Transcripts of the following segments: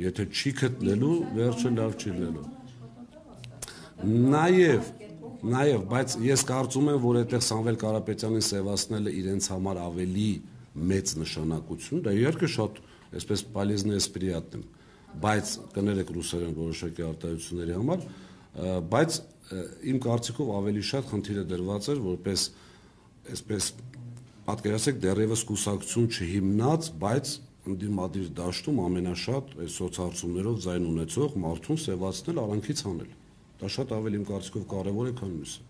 Եթե չի գտնելու, վերջը լավ չի լինելու։ Նաև, բայց ես կարծում եմ, որ այդտեղ Սամվել Կարապետյանին սևացնելը իրենց համար ավելի մեծ նշանակություն, դա իհարկե շատ այսպես полезный приятным, բայց կներեք ռուսերեն որոշակի արտահայտությունների համար, բայց իմ կարծիքով ավելի շատ խնդիրը դրված էր որպես այսպես պատկերացրեք դեռևս կուսակցություն չհիմնած, բայց ընդդիմադիր դաշտում ամենաշատ այս սոցհարցումներով ձայն ունեցող մարդուն սևացնել արանքից անել։ Դա շատ ավելի իմ կարծիքով կարևոր է, քան մյուսը։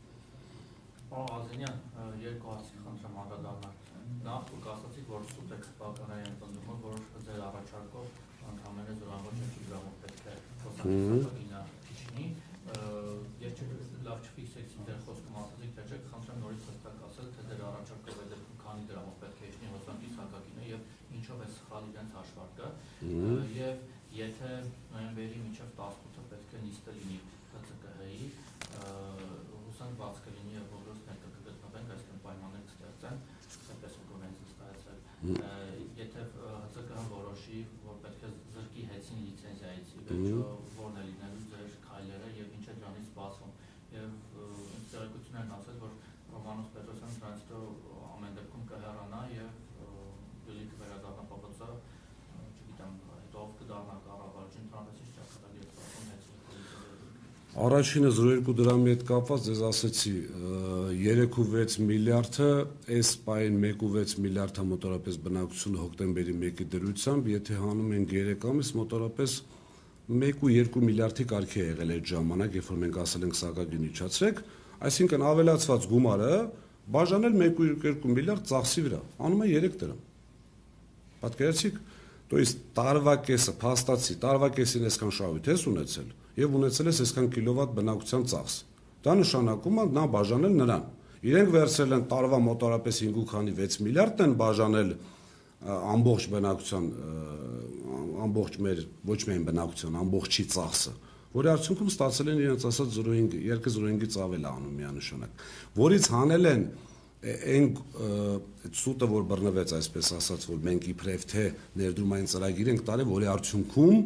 Պարոն Ազենյան, երկու հարցի խնդրեմ անդրադառնալ։ Նախ դուք ասացիք, որ սուտ եք բակարային ընդդիմում, որ ձեր առաջարկով ընդհանրապես զորավոր չգրամով պետք է խոսակցությունն իջնի։ Ես լավ չֆիքսեցի դեր խոսքում ասացիք, թե չեք խնդրեմ նորից հստակ ասել, թե դեր առաջարկով այդ քանի դրամով պետք է իջնի հոսանքի սակագինը եւ ինչով է սխալ իրենց հաշվարկը։ Եվ եթե նոյեմբերի մինչև 18-ը պետք է նիստը լինի ՀՑԿՀ-ի, հուսանք բաց կլինի եւ բոլորս ներկա կգտնվենք, այսինքն պայմաններ կստեղծեն, այսպես ուղղակի ստացել։ Եթե ՀՑԿՀ-ն որոշի, որ պետք է զրկի հեծին լիցենզիայից, վերջո որն է լինելու ձեր քայլերը եւ ինչ է դրանից սպասվում։ Եվ տեղեկություններն ասել, որ Ռոմանոս Պետրոսյանը դրանից ամեն դեպքում կհեռանա եւ դուք վերադառնա ՊՊՑ, չգիտեմ, հետո կդառնա կառավարություն, ընդհանրապես ինչ ճակատագիր ստացվում հեծի։ Առաջինը 0.2 դրամի հետ կապված ես ասացի 3.6 միլիարդը այս պայն 1.6 միլիարդը մոտավորապես բնակչությունը հոկտեմբերի 1-ի դրությամբ, եթե հանում ենք 3 ամիս մոտավորապես 1.2 միլիարդի կարգի է եղել այդ ժամանակ, երբ որ մենք ասել ենք սակագին իջացրեք, այսինքն ավելացված գումարը բաժանել 1.2 միլիարդ ծախսի վրա, անում է 3 դրամ։ Պատկերացիք, то есть տարվա կեսը փաստացի, տարվա կեսին այսքան շահույթ ես ունեցել եւ ունեցել ես այսքան կիլովատ բնակության ծախս։ Դա նշանակում է նա բաժանել նրան։ Իրենք վերցրել են տարվա մոտավորապես 5.6 միլիարդն են բաժանել ամբողջ բնակության, ամբողջ մեր ոչ միայն բնակության, ամբողջի ծախսը, որի արդյունքում ստացել են իրենց ասած 0.5, 2.05-ից ավել անում միանշանակ, որից հանել են այն սուտը, որ բռնվեց, այսպես ասած, որ մենք իբրև թե ներդրումային ծրագիր ենք տարել, որի արդյունքում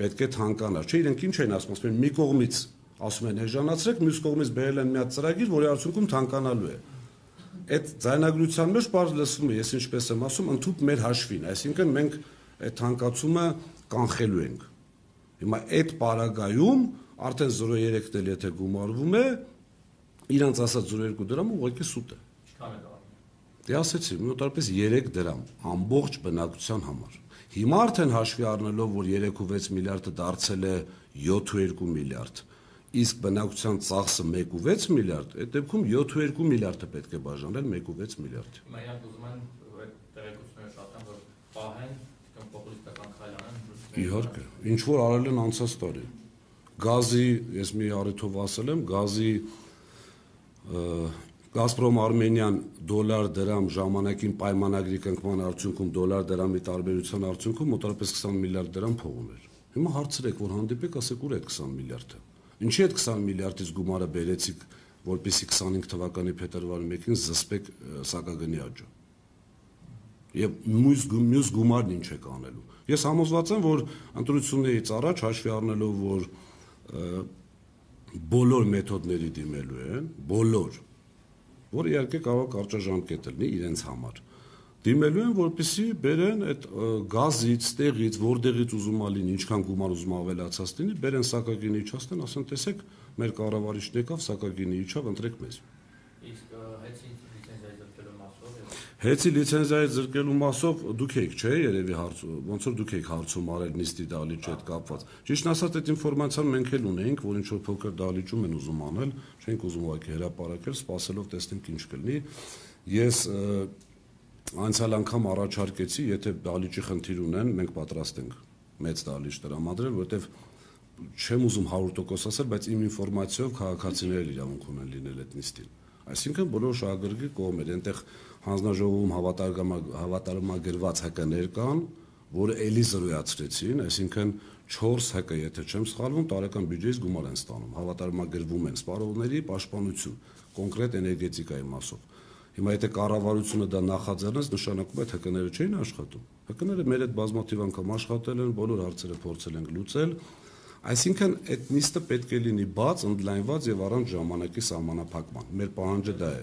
պետք է թանկանա։ Չէ, իրենք ինչ են ասում, ասում են մի կողմից ասում են էժանացրեք, մյուս կողմից բերել են մի հատ ծրագիր, որի արդյունքում թանկանալու է։ Այդ ձայնագրության մեջ բարձ լսվում է, ես ինչպես եմ ասում, ընդհանուր մեր հաշվին, այսինքն մենք այդ թանկացումը կանխելու ենք։ Հիմա այդ պարագայում արդեն 0.3-ն էլ եթե գումարվում է, իրանց ասած 0.2 դրամ ուղղակի սուտ է։ Ինչքան է դառնում։ Դե ասեցի, մոտավորապես 3 դրամ ամբողջ բնակության համար։ Հիմա արդեն հաշվի առնելով, որ 3.6 միլիարդը դարձել է 7.2 միլիարդ, իսկ բնակության ծախսը 1.6 միլիարդ, այդ դեպքում 7.2 միլիարդը պետք է բաժանել 1.6 միլիարդի։ Հիմա իրանք ուզում են այդ տեղեկությունները շատ են, որ պահեն, կամ պոպուլիստական քայլ անեն։ Իհարկե, ինչ որ արել են անցած տարի։ Գազի, ես մի առիթով ասել եմ, գազի Գազպրոմ Արմենիան դոլար դրամ ժամանակին պայմանագրի կնքման արդյունքում դոլար դրամի տարբերության արդյունքում մոտավորապես 20 միլիարդ դրամ փող ուներ։ Հիմա հարցրեք, որ հանդիպեք, ասեք ուր է 20 միլիարդը։ Ինչի այդ 20 միլիարդից գումարը բերեցիք, որպեսզի 25 թվականի փետրվարի 1-ին զսպեք սակագնի աճը։ Եվ մյուս գումարն ինչ եք անելու։ Ես համոզված եմ, որ ընտրություններից առաջ հաշվի առնելով, որ բոլոր մեթոդների դիմելու են, բոլոր, որ իհարկե կարող կարճաժամկետ լինի իրենց համար։ Դիմելու են, որպեսզի բերեն այդ գազից, տեղից, որտեղից ուզում ա լինի, ինչքան գումար ուզում ավելացած լինի, բերեն սակագինը իջացնեն, ասեն, տեսեք, մեր կառավարիչն եկավ, սակագինը իջավ, ընտրեք մեզ։ Իսկ հեծի լիցենզիայի զրկելու մասով։ Հեծի լիցենզիայի զրկելու մասով դուք եք, չէ՞, երևի ոնց որ դուք եք հարցում արել նիստի դահլիճի հետ կապված։ Ճիշտ ասած, այդ ինֆորմացիան մենք էլ ունեինք, որ ինչ որ փոքր դահլիճում են ուզում անել, չենք ուզում ուղղակի հրապարակել, սպասելով տեսնենք ինչ կլինի։ Ես անցյալ անգամ առաջարկեցի, եթե դահլիճի խնդիր ունեն, մենք պատրաստ ենք մեծ դահլիճ տրամադրել, որովհետև չեմ ուզում 100% ասել, բայց իմ ինֆորմացիայով քաղաքացիները իրավունք ունեն լինել այդ նիստին։ Այսինքն բոլոր շահագրգիռ կողմեր, այնտեղ հանձնաժողովում հավատարմագրված ՀԿ-ներ կան, որը էլի զրոյացրեցին, այսինքն 4 ՀԿ, եթե չեմ սխալվում, տարեկան բյուջեից գումար են ստանում, հավատարմագրվում են սպառողների պաշտպանություն, կոնկրետ էներգետիկայի մասով։ Հիմա եթե կառավարությունը դա նախաձեռնեց, նշանակում է ՀԿ-ները չէին աշխատում։ ՀԿ-ները մեր հետ բազմաթիվ անգամ աշխատել են, բոլոր հարցերը փորձել են լուծել, այսինքն այդ նիստը պետք է լինի բաց, ընդլայնված եւ առանց ժամանակի սահմանափակման։ Մեր պահանջը դա է։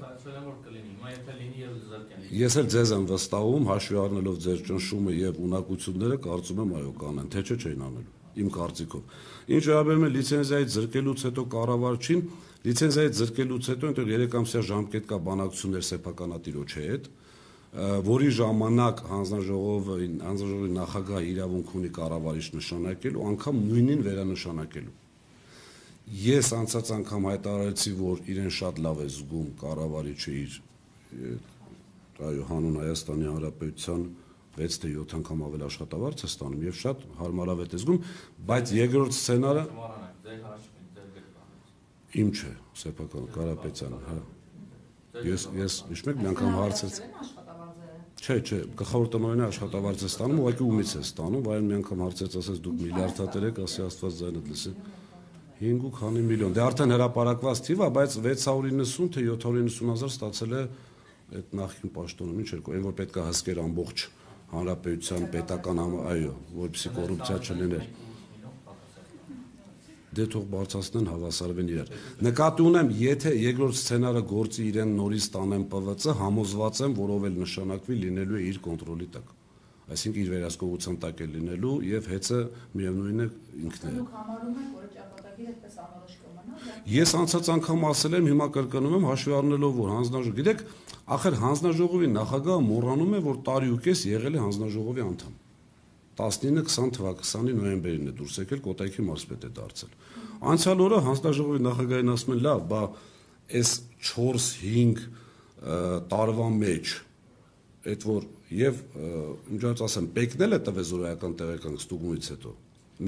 Ես էլ ձեզ եմ վստահում, հաշվի առնելով ձեր ճնշումը եւ ունակությունները, կարծում եմ այո կանեն, թե չէ չէին անելու, իմ կարծիքով։ Ինչ վերաբերում է լիցենզիայից զրկելուց հետո կառավարչին, լիցենզիայից զրկելուց հետո այնտեղ 3 ամսյա ժամկետ կա բանակցություններ սեփականատիրոջի հետ, որի ժամանակ հանձնաժողովի նախագահ իրավունք ունի կառավարիչ նշանակելու, անգամ նույնին վերանշանակելու։ Ես անցած անգամ հայտարարեցի, որ իրեն շատ լավ է զգում կառավարիչը իր հանուն Հայաստանի Հանրապետության 6 թե 7 անգամ ավել աշխատավարձ է ստանում եւ շատ հարմարավետ է զգում, բայց երկրորդ սցենարը իմ չէ, սեփական Կարապետյանը, հա։ Ես իշմեք մի անգամ հարցրեց։ Չէ, գլխավոր տնօրենը աշխատավարձ է ստանում, ուղղակի ումից է ստանում, վայրեն մի անգամ հարցրեց, ասես դուք միլիարդատեր եք, ասի Աստված ձայնդ լսի։ 5 քանի միլիոն։ Դե արդեն հրապարակված թիվ է, բայց 690 թե 790 հազար ստացել է այդ նախին պաշտոնում, ինչ էր, այն որ պետք է հսկեր ամբողջ հանրապետության պետական այո, որպեսզի կոռուպցիա չլիներ։ Դե թող բարձրացնեն, հավասարվեն իրար։ Նկատի ունեմ, եթե երկրորդ սցենարը գործի իրեն նորից տանեն ՊՎՑ, համոզված եմ, որով էլ նշանակվի լինելու է իր կոնտրոլի տակ։ Այսինքն իր վերահսկողության տակ է լինելու եւ հեծը միևնույն է ինքն է։ Դուք համարում եք, որ ճակատագիր այդպես անորոշ կմնա։ Ես անցած անգամ ասել եմ, հիմա կրկնում եմ, հաշվի առնելով, որ հանձնաժողով, գիտեք, ախր հանձնաժողովի նախագահը մոռանում է, որ տարի ու կես եղել է հանձնաժողովի անդամ։ 19-20 թվականի նոյեմբերին է դուրս եկել, Կոտայքի մարզպետ է դարձել։ Անցյալ օրը հանձնաժողովի նախագահին ասում են, լավ, բա այս 4-5 տարվա մեջ այդ որ եւ ինչպես ասեմ, պեկնել է տվել զորայական տեղեկանք ստուգումից հետո։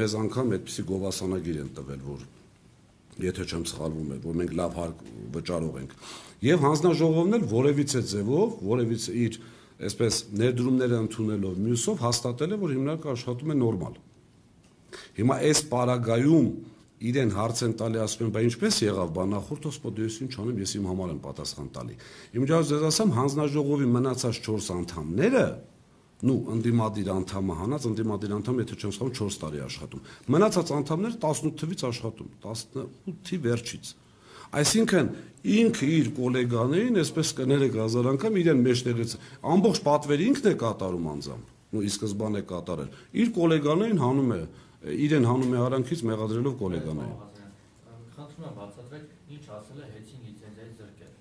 Մեզ անգամ այդպիսի գովասանագիր են տվել, որ եթե չեմ սխալվում, որ մենք լավ հարկ վճարող ենք։ Եվ հանձնաժողովն էլ որևիցե ձևով, որևիցե իր այսպես ներդրումները ընդունելով մյուսով հաստատել է, որ հիմնարկը աշխատում է նորմալ։ Հիմա այս պարագայում իրեն հարց են տալի, ասում են, բա ինչպես եղավ, բա նախորդ հոսպոդեյս ինչ անեմ, ես իմ համար եմ պատասխան տալի։ Իմ ջանց ձեզ ասեմ, հանձնաժողովի մնացած 4 անդամները, ընդդիմադիր անդամը հանած, ընդդիմադիր անդամը, եթե չեմ սխալվում, 4 տարի աշխատում։ Մնացած անդամները 18 թվից աշխատում, 18-ի վերջից։ Այսինքն ինքը իր գոլեգաներին, այսպես կներեք հազար անգամ իրեն մեջտեղից ամբողջ պատվերը ինքն է կատարում անձամբ, ի սկզբանե կատարել։ Իր գոլեգաներին հանում է, իրեն հանում է արանքից մեղադրելով գոլեգաներին։ Խնդրում եմ բացատրեք, ինչ ասել է հեծին լիցենզիայի զրկել։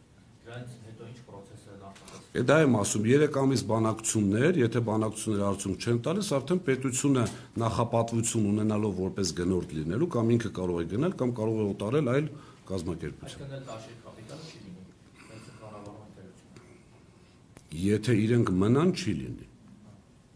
Դրանից հետո ինչ process է նախատեսվում։ Դա եմ ասում, 3 ամիս բանակցություններ, եթե բանակցությունները արդյունք չեն տալիս, արդեն պետությունը նախապատվություն ունենալով որպես գնորդ լինելու, կամ ինքը կարող է գնել, կամ կարող է օտարել այլ կազմակերպություն։ Այսինքն դաշի կապիտալը չի լինի։ Եթե իրենք մնան, չի լինի։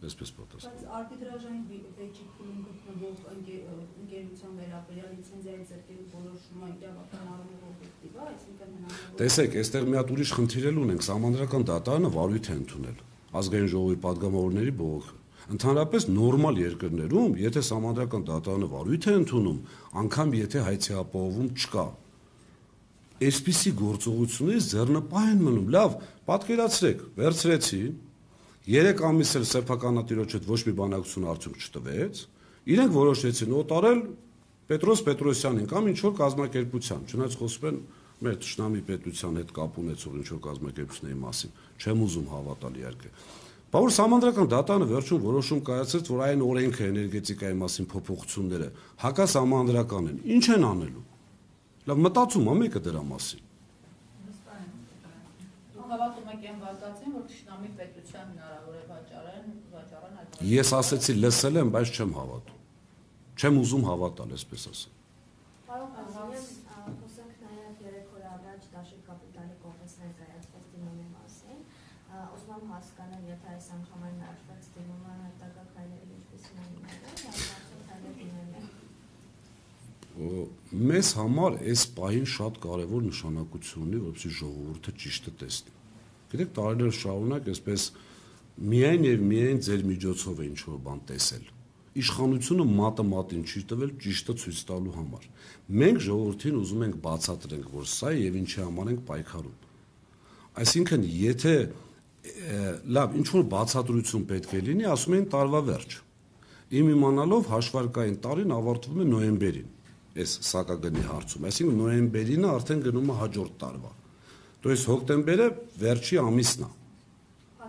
Այսպես պատասխան։ Բայց արբիտրաժային վեճի փուլում գտնվող ընկերության վերաբերյալ լիցենզիայի զրկելու որոշումը իրավական առումով օբյեկտիվ է, այսինքն հնարավոր։ Տեսեք, այստեղ մի հատ ուրիշ խնդիր ունենք, Սահմանադրական դատարանը վարույթ է ընդունել ազգային ժողովի падգամավորների բողոքը։ Ընդհանրապես նորմալ երկրներում, եթե Սահմանադրական դատարանը վարույթ է ընդունում, անգամ եթե հայցի ապահովում չկա, այսպիսի գործողություններից ձեռնպահ են մնում։ Լավ, պատկերացրեք, վերցրեցին 3 ամիս էլ սեփականատիրոջ հետ ոչ մի բանակցություն արդյունք չտվեց, իրենք որոշեցին օտարել Պետրոս Պետրոսյանին կամ ինչ որ կազմակերպության, չնայած խոսում են մեր ճշնամի պետության հետ կապ ունեցող ինչ որ կազմակերպությունների մասին, չեմ ուզում հավատալ իհարկե։ Բայց որ Սահմանադրական դատարանը վերջում որոշում կայացրեց, որ այն օրենքը էներգետիկայի մասին փոփոխությունները հակասահմանադրական են, ինչ են անելու։ Լավ, մտածում ա մեկը դրա մասին։ Հավատում եք այն վարկածին, որ ճշնամի պետության հնարավոր է վաճառեն այդ։ Ես ասեցի լսել եմ, բայց չեմ հավատում։ Չեմ ուզում հավատալ, այսպես ասեմ։ Պարոն Ազարյան, խոսենք նաև 3 օր առաջ Դաշի կապիտալի կոնֆերանսներ կայացված դիմումի մասին։ Ուզում եմ հասկանալ, եթե այս անգամ այն մերժված դիմումը հետագա քայլերի ինչպիսին են լինելու, Մեզ համար այս պահին շատ կարևոր նշանակություն ունի, որպեսզի ժողովուրդը ճիշտը տեսնի։ Գիտեք, տարիներ շարունակ այսպես միայն եւ միայն ձեր միջոցով է ինչ-որ բան տեսել։ Իշխանությունը մատը մատին չի տվել ճիշտը ցույց տալու համար։ Մենք ժողովրդին ուզում ենք բացատրենք, որ սա է եւ ինչի համար ենք պայքարում։ Այսինքն, եթե լավ, ինչ որ բացատրություն պետք է լինի, ասում են տարվա վերջ։ Իմ իմանալով հաշվարկային տարին ավարտվում է նոյեմբերին, այս սակագնի հարցում, այսինքն նոյեմբերինը արդեն գնում է հաջորդ տարվա։ То есть հոկտեմբերը վերջի ամիսն է։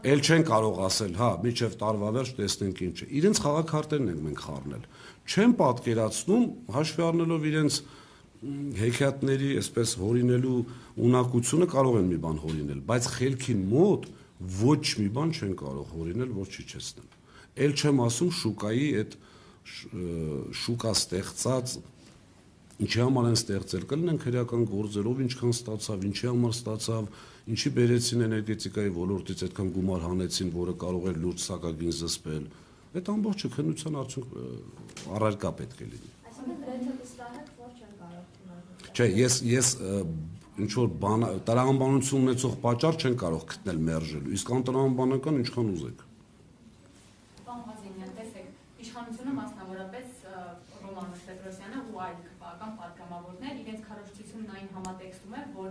Էլ չեն կարող ասել, հա, միջև տարվա վերջ տեսնենք ինչ է։ Իրենց խաղաքարտերն ենք մենք խառնել։ Չեն պատկերացնում, հաշվի առնելով իրենց հեքիաթների, այսպես հորինելու ունակությունը կարող են մի բան հորինել, բայց խելքին մոտ ոչ մի բան չեն կարող հորինել, որ չիջեցնեն։ Էլ չեմ ասում շուկայի այդ շուկա ստեղծած ինչի համար են ստեղծել, կլինեն քրեական գործերով ինչքան ստացավ, ինչի համար ստացավ, ինչի բերեցին էներգետիկայի ոլորտից այդքան գումար հանեցին, որը կարող էր լուրջ սակագին զսպել։ Այդ ամբողջը քննության արդյունք առարկա պետք է լինի։ Այսինքն գրեթե վստահ եք, որ չեն կարող քննարկել։ Չէ, ես ինչ որ բան տրամաբանություն ունեցող պատճառ չեն կարող գտնել մերժելու, իսկ անտրամաբանական ինչքան ուզեք։ Պարոն Ղազենյան, տեսեք, իշխանությունը մասնավորապես Ռոման Պետրոսյանը ու այլ քաղաքական պատգամավորներ իրենց քարոզչությունն այն համատեքստում է, որ